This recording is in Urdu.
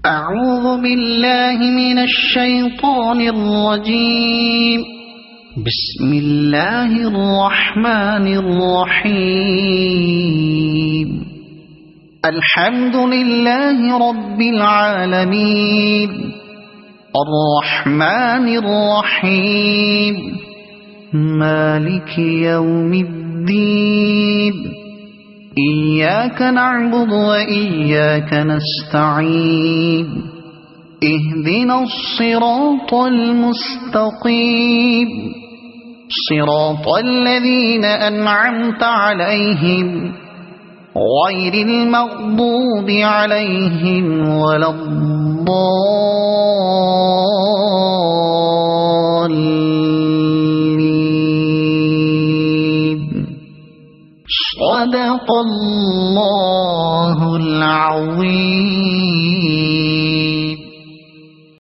أعوذ بالله من الشيطان الرجيم. بسم الله الرحمن الرحيم. الحمد لله رب العالمين الرحمن الرحيم مالك يوم الدين إياك نعبد وإياك نستعين اهدنا الصراط المستقيم صراط الذين أنعمت عليهم غير المغضوب عليهم ولا الضالين. صدق الله العظيم.